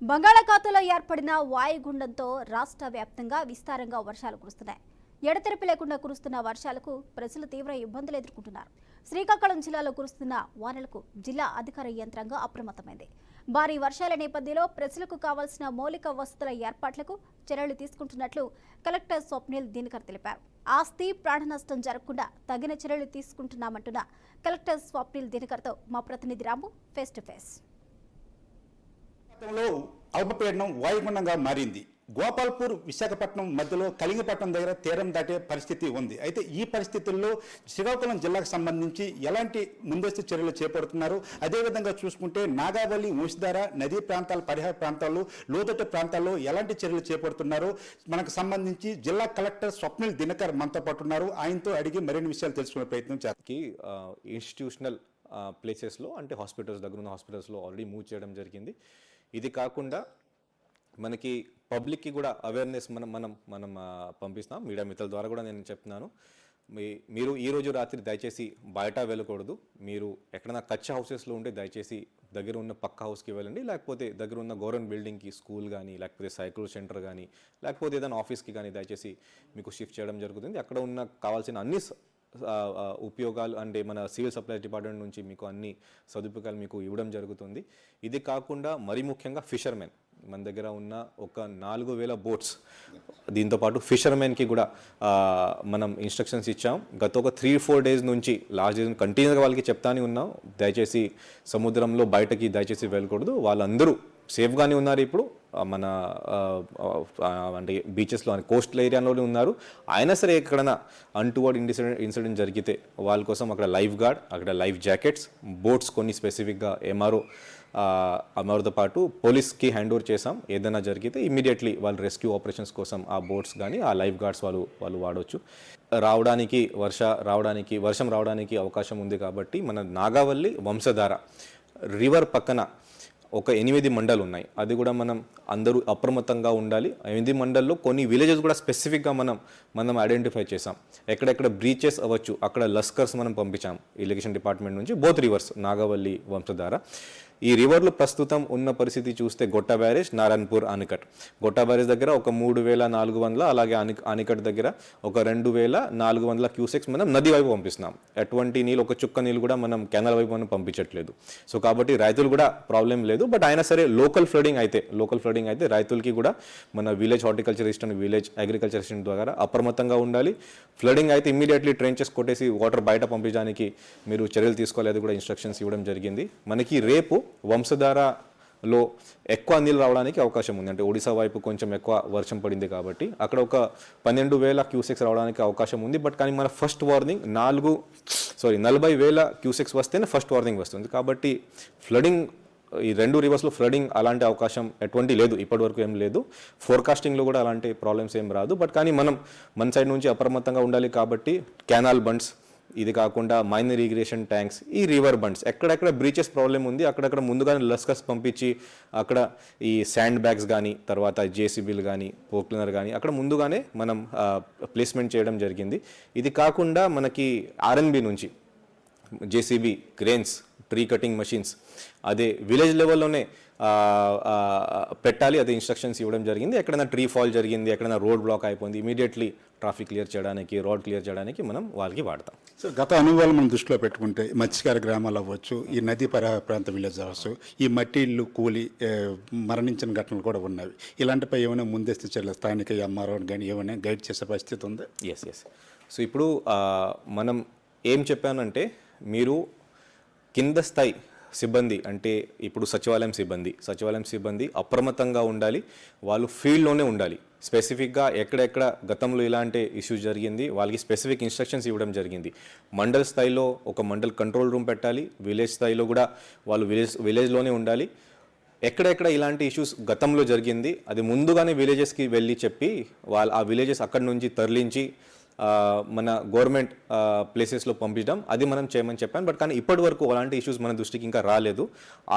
బంగాళాఖాతంలో ఏర్పడిన వాయుగుండంతో రాష్ట్ర వ్యాప్తంగా విస్తారంగా వర్షాలు కురుస్తున్నాయి. ఎడతెరిపి లేకుండా కురుస్తున్న వర్షాలకు ప్రజలు తీవ్ర ఇబ్బందులు ఎదుర్కొంటున్నారు. శ్రీకాకుళం జిల్లాలో కురుస్తున్న వానలకు జిల్లా అధికార యంత్రాంగం అప్రమత్తమైంది. భారీ వర్షాల నేపథ్యంలో ప్రజలకు కావాల్సిన మౌలిక వసతుల ఏర్పాట్లకు చర్యలు తీసుకుంటున్నట్లు కలెక్టర్ స్వప్నిల్ దినకర్ తెలిపారు. ఆస్తి ప్రాణ నష్టం జరగకుండా తగిన చర్యలు తీసుకుంటున్నామంటున్న కలెక్టర్ స్వప్నిల్ దినకర్తో మా ప్రతినిధి రాము ఫేస్ టు ఫేస్. అల్పపీడనం వాయుగుండంగా మారింది. గోపాల్పూర్ విశాఖపట్నం మధ్యలో కలింగపట్నం దగ్గర తీరం దాటే పరిస్థితి ఉంది. అయితే ఈ పరిస్థితుల్లో శ్రీకాకుళం జిల్లాకు సంబంధించి ఎలాంటి ముందస్తు చర్యలు చేపడుతున్నారు, అదేవిధంగా చూసుకుంటే నాగావళి, మూసిధార నదీ ప్రాంతాల పరిహార ప్రాంతాల్లో లోతట్టు ప్రాంతాల్లో ఎలాంటి చర్యలు చేపడుతున్నారు మనకు సంబంధించి జిల్లా కలెక్టర్ స్వప్నిల్ దినకర్ మనతో పాటు ఉన్నారు. ఆయనతో అడిగి మరిన్ని విషయాలు తెలుసుకునే ప్రయత్నం చేస్తాం. ఇన్స్టిట్యూషనల్ ప్లేసెస్లో అంటే హాస్పిటల్స్ దగ్గర ఉన్న హాస్పిటల్స్లో ఆల్రెడీ మూవ్ చేయడం జరిగింది. ఇది కాకుండా మనకి పబ్లిక్కి కూడా అవేర్నెస్ మనం పంపిస్తాం. మీడియా మిత్రుల ద్వారా కూడా నేను చెప్తున్నాను, మీరు ఈరోజు రాత్రి దయచేసి బయట వెళ్ళకూడదు. మీరు ఎక్కడైనా కచ్చా హౌసెస్లో ఉంటే దయచేసి దగ్గర ఉన్న పక్క హౌస్కి వెళ్ళండి, లేకపోతే దగ్గర ఉన్న గవర్నమెంట్ బిల్డింగ్కి, స్కూల్ కానీ, లేకపోతే సైకిల్ సెంటర్ కానీ, లేకపోతే ఏదైనా ఆఫీస్కి కానీ దయచేసి మీకు షిఫ్ట్ చేయడం జరుగుతుంది. అక్కడ ఉన్న కావాల్సిన అన్ని ఉపయోగాలు అంటే మన సివిల్ సప్లైస్ డిపార్ట్మెంట్ నుంచి మీకు అన్ని సదుపాయాలు మీకు ఇవ్వడం జరుగుతుంది. ఇది కాకుండా మరీ ముఖ్యంగా ఫిషర్మెన్ మన దగ్గర ఉన్న ఒక 4000 బోట్స్, దీంతోపాటు ఫిషర్మెన్కి కూడా మనం ఇన్స్ట్రక్షన్స్ ఇచ్చాం. గత ఒక 3-4 డేస్ నుంచి లాస్ట్ డేస్ కంటిన్యూగా వాళ్ళకి చెప్తానే ఉన్నాం, దయచేసి సముద్రంలో బయటకి దయచేసి వెళ్ళకూడదు. వాళ్ళందరూ సేఫ్గానే ఉన్నారు. ఇప్పుడు మన అంటే బీచెస్లో కోస్టల్ ఏరియాలోనే ఉన్నారు. అయినా సరే ఎక్కడైనా అన్టువర్డ్ ఇన్సిడెంట్ జరిగితే వాళ్ళ కోసం అక్కడ లైఫ్ గార్డ్, అక్కడ లైఫ్ జాకెట్స్, బోట్స్ కొన్ని స్పెసిఫిక్గా ఎంఆర్ఓతో పాటు పోలీస్కి హ్యాండ్ ఓవర్ చేసాం. ఏదైనా జరిగితే ఇమీడియట్లీ వాళ్ళు రెస్క్యూ ఆపరేషన్స్ కోసం ఆ బోట్స్ కానీ ఆ లైఫ్ గార్డ్స్ వాళ్ళు వాడవచ్చు. వర్షం రావడానికి అవకాశం ఉంది కాబట్టి మన నాగావళి, వంశధార రివర్ పక్కన ఒక 8 మండలు ఉన్నాయి. అది కూడా మనం అందరూ అప్రమత్తంగా ఉండాలి. 8 మండల్లో కొన్ని విలేజెస్ కూడా స్పెసిఫిక్గా మనం ఐడెంటిఫై చేసాం. ఎక్కడెక్కడ బ్రీచెస్ అవ్వచ్చు అక్కడ లస్కర్స్ మనం పంపించాం ఇరిగేషన్ డిపార్ట్మెంట్ నుంచి, బోత్ రివర్స్ నాగావళి, వంశధార. ఈ రివర్లో ప్రస్తుతం ఉన్న పరిస్థితి చూస్తే గొట్ట బ్యారేజ్, నారాయణపూర్ ఆనికట్. గొట్ట బ్యారేజ్ దగ్గర ఒక 3400, అలాగే ఆనికట్ దగ్గర ఒక 2400 క్యూసెక్స్ మనం నది వైపు పంపిస్తున్నాం. ఎటువంటి నీళ్ళు, ఒక చుక్క నీళ్ళు కూడా మనం కెనాల్ వైపు మనం పంపించట్లేదు. సో కాబట్టి రైతులు కూడా ప్రాబ్లం లేదు. బట్ అయినా సరే లోకల్ ఫ్లడింగ్ అయితే రైతులకి కూడా మన village horticulture assistant, village agriculture assistant ద్వారా అప్రమత్తంగా ఉండాలి. ఫ్లడింగ్ అయితే ఇమ్మీడియట్లీ ట్రెంచెస్ కొట్టేసి వాటర్ బయట పంపించడానికి మీరు చర్యలు తీసుకోవాలి. అది కూడా ఇన్స్ట్రక్షన్స్ ఇవ్వడం జరిగింది. మనకి రేపు వంశధారలో ఎక్కువ నీళ్ళు రావడానికి అవకాశం ఉంది. అంటే ఒడిశా వైపు కొంచెం ఎక్కువ వర్షం పడింది కాబట్టి అక్కడ ఒక 12000 క్యూసెక్స్ రావడానికి అవకాశం ఉంది. బట్ కానీ మన ఫస్ట్ వార్నింగ్ 40,000 క్యూసెక్స్ వస్తేనే ఫస్ట్ వార్నింగ్ వస్తుంది. కాబట్టి ఫ్లడింగ్ ఈ 2 రివర్స్లో ఫ్లడింగ్ అలాంటి అవకాశం ఎటువంటి లేదు, ఇప్పటివరకు ఏం లేదు. ఫోర్కాస్టింగ్లో కూడా అలాంటి ప్రాబ్లమ్స్ ఏం రాదు. బట్ కానీ మన సైడ్ నుంచి అప్రమత్తంగా ఉండాలి. కాబట్టి కెనాల్ బండ్స్, ఇది కాకుండా మైనర్ ఇరిగేషన్ ట్యాంక్స్, ఈ రివర్ బండ్స్ ఎక్కడెక్కడ బ్రీచెస్ ప్రాబ్లం ఉంది అక్కడక్కడ ముందుగానే లస్కర్స్ పంపించి అక్కడ ఈ శాండ్ బ్యాగ్స్ కానీ, తర్వాత జేసీబీలు కానీ, పోక్లినర్ కానీ అక్కడ ముందుగానే మనం ప్లేస్మెంట్ చేయడం జరిగింది. ఇది కాకుండా మనకి ఆర్ఎన్బి నుంచి JCB, cranes, tree cutting machines అదే విలేజ్ లెవెల్లోనే పెట్టాలి. అదే ఇన్స్ట్రక్షన్స్ ఇవ్వడం జరిగింది. ఎక్కడైనా ట్రీ ఫాల్ జరిగింది, ఎక్కడైనా రోడ్ బ్లాక్ అయిపోయింది, ఇమీడియట్లీ ట్రాఫిక్ క్లియర్ చేయడానికి, రోడ్ క్లియర్ చేయడానికి మనం వాళ్ళకి వాడతాం. సో గత అనుభవాలు మనం దృష్టిలో పెట్టుకుంటే మత్స్యకార గ్రామాలు అవ్వచ్చు, ఈ నదీ పరిహార ప్రాంత విలేజ్ అవ్వచ్చు, ఈ మట్టి ఇల్లు కూలి మరణించిన ఘటనలు కూడా ఉన్నవి. ఇలాంటిపై ఏమైనా ముందస్తు చర్యలు స్థానిక ఎంఆర్ఓ కానీ ఏమైనా గైడ్ చేసే పరిస్థితి ఉంది? ఎస్. సో ఇప్పుడు మనం ఏం చెప్పానంటే, మీరు కింద స్థాయి సిబ్బంది అంటే ఇప్పుడు సచివాలయం సిబ్బంది అప్రమత్తంగా ఉండాలి. వాళ్ళు ఫీల్డ్లోనే ఉండాలి. స్పెసిఫిక్గా ఎక్కడెక్కడ గతంలో ఇలాంటి ఇష్యూస్ జరిగింది వాళ్ళకి స్పెసిఫిక్ ఇన్స్ట్రక్షన్స్ ఇవ్వడం జరిగింది. మండల్ స్థాయిలో ఒక మండల్ కంట్రోల్ రూమ్ పెట్టాలి. విలేజ్ స్థాయిలో కూడా వాళ్ళు విలేజ్లోనే ఉండాలి. ఎక్కడెక్కడ ఇలాంటి ఇష్యూస్ గతంలో జరిగింది అది ముందుగానే విలేజెస్కి వెళ్ళి చెప్పి ఆ విలేజెస్ అక్కడి నుంచి తరలించి మన గవర్నమెంట్ ప్లేసెస్లో పంపించడం, అది మనం చేయమని చెప్పాను. బట్ కానీ ఇప్పటి వరకు అలాంటి ఇష్యూస్ మన దృష్టికి ఇంకా రాలేదు.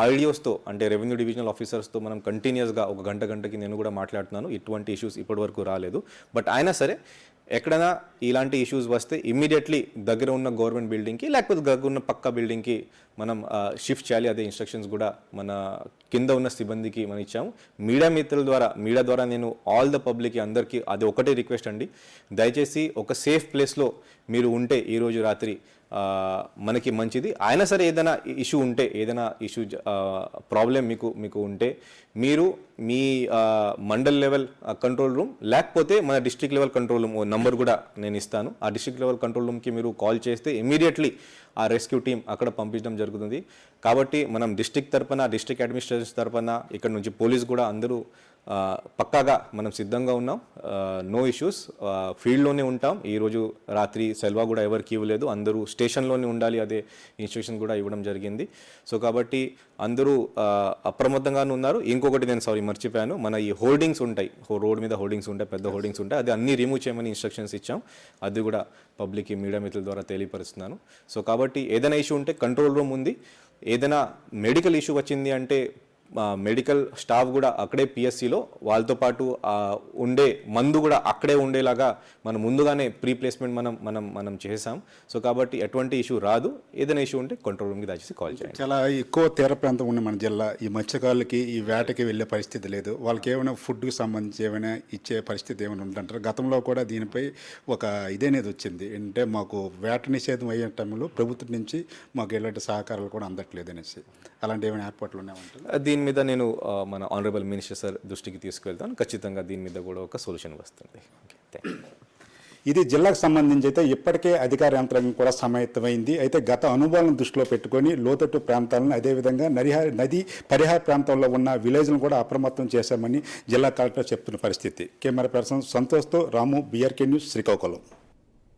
ఐడియోస్తో అంటే రెవెన్యూ డివిజనల్ ఆఫీసర్స్తో మనం కంటిన్యూస్గా ఒక గంటకి నేను కూడా మాట్లాడుతున్నాను. ఇటువంటి ఇష్యూస్ ఇప్పటి వరకు రాలేదు. బట్ అయినా సరే ఎక్కడైనా ఇలాంటి ఇష్యూస్ వస్తే ఇమ్మీడియట్లీ దగ్గర ఉన్న గవర్నమెంట్ బిల్డింగ్కి లేకపోతే దగ్గర ఉన్న పక్క బిల్డింగ్కి మనం షిఫ్ట్ చేయాలి. అదే ఇన్స్ట్రక్షన్స్ కూడా మన కింద ఉన్న సిబ్బందికి మనం ఇచ్చాము. మీడియా ద్వారా నేను ఆల్ ద పబ్లిక్కి అందరికీ అది ఒకటే రిక్వెస్ట్ అండి, దయచేసి ఒక సేఫ్ ప్లేస్లో మీరు ఉంటే ఈరోజు రాత్రి మనకి మంచిది. అయినా సరే ఏదైనా ఇష్యూ ప్రాబ్లం మీకు ఉంటే మీరు మీ మండల్ లెవెల్ కంట్రోల్ రూమ్ లేకపోతే మన district level control room number కూడా నేను ఇస్తాను. ఆ డిస్ట్రిక్ట్ లెవెల్ కంట్రోల్ రూమ్కి మీరు కాల్ చేస్తే ఇమీడియట్లీ ఆ రెస్క్యూ టీం అక్కడ పంపించడం జరుగుతుంది. కాబట్టి మనం డిస్ట్రిక్ట్ తరపున, డిస్ట్రిక్ట్ అడ్మినిస్ట్రేషన్ తరపున, ఇక్కడ నుంచి పోలీస్ కూడా అందరూ పక్కాగా మనం సిద్ధంగా ఉన్నాం. నో ఇష్యూస్, ఫీల్డ్లోనే ఉంటాం. ఈరోజు రాత్రి సెలవు కూడా ఎవరికి ఇవ్వలేదు, అందరూ స్టేషన్లోనే ఉండాలి, అదే ఇన్స్ట్రక్షన్ కూడా ఇవ్వడం జరిగింది. సో కాబట్టి అందరూ అప్రమత్తంగానే ఉన్నారు. ఇంకొకటి నేను మర్చిపోయాను, మన ఈ హోర్డింగ్స్ ఉంటాయి, రోడ్ మీద హోర్డింగ్స్ ఉంటాయి, పెద్ద హోర్డింగ్స్ ఉంటాయి, అది అన్నీ రిమూవ్ చేయమని ఇన్స్ట్రక్షన్స్ ఇచ్చాం. అది కూడా పబ్లిక్కి మీడియా మిత్రుల ద్వారా తెలియపరుస్తున్నాను. సో కాబట్టి ఏదైనా ఇష్యూ ఉంటే కంట్రోల్ రూమ్ ఉంది. ఏదైనా మెడికల్ ఇష్యూ వచ్చింది అంటే మెడికల్ స్టాఫ్ కూడా అక్కడే పిఎస్సిలో వాళ్ళతో పాటు ఉండే మందు కూడా అక్కడే ఉండేలాగా మనం ముందుగానే ప్రీ ప్లేస్మెంట్ మనం చేసాం. సో కాబట్టి ఎటువంటి ఇష్యూ రాదు. ఏదైనా ఇష్యూ ఉంటే కంట్రోల్ రూమ్కి దయచేసి కాల్ చేయండి. చాలా ఎక్కువ తీర ప్రాంతం ఉన్న మన జిల్లా, ఈ మత్స్యకారులకి ఈ వేటకి వెళ్ళే పరిస్థితి లేదు. వాళ్ళకి ఏమైనా ఫుడ్కి సంబంధించి ఏమైనా ఇచ్చే పరిస్థితి ఏమైనా ఉందంటారు? గతంలో కూడా దీనిపై ఒక ఇదేనేది వచ్చింది, అంటే మాకు వేట నిషేధం అయ్యే టైంలో ప్రభుత్వం నుంచి మాకు ఎలాంటి సహకారాలు కూడా అందట్లేదు అనేసి, అలాంటి ఏమైనా ఏర్పాట్లు ఉన్నాయంటారు? దీని మీద నేను మన ఆనరబుల్ మినిస్టర్ సార్ దృష్టికి తీసుకువెళ్తాను. ఖచ్చితంగా దీని మీద కూడా ఒక సొల్యూషన్ వస్తుంది. ఇది జిల్లాకు సంబంధించి అయితే ఇప్పటికే అధికార యంత్రాంగం కూడా సమాయత్తమైంది. అయితే గత అనుభవాలను దృష్టిలో పెట్టుకొని లోతట్టు ప్రాంతాలను, అదేవిధంగా నది పరిహార ప్రాంతంలో ఉన్న విలేజ్లను కూడా అప్రమత్తం చేశామని జిల్లా కలెక్టర్ చెప్తున్న పరిస్థితి. కెమెరా పర్సన్ సంతోష్తో రాము, BRK న్యూస్, శ్రీకాకుళం.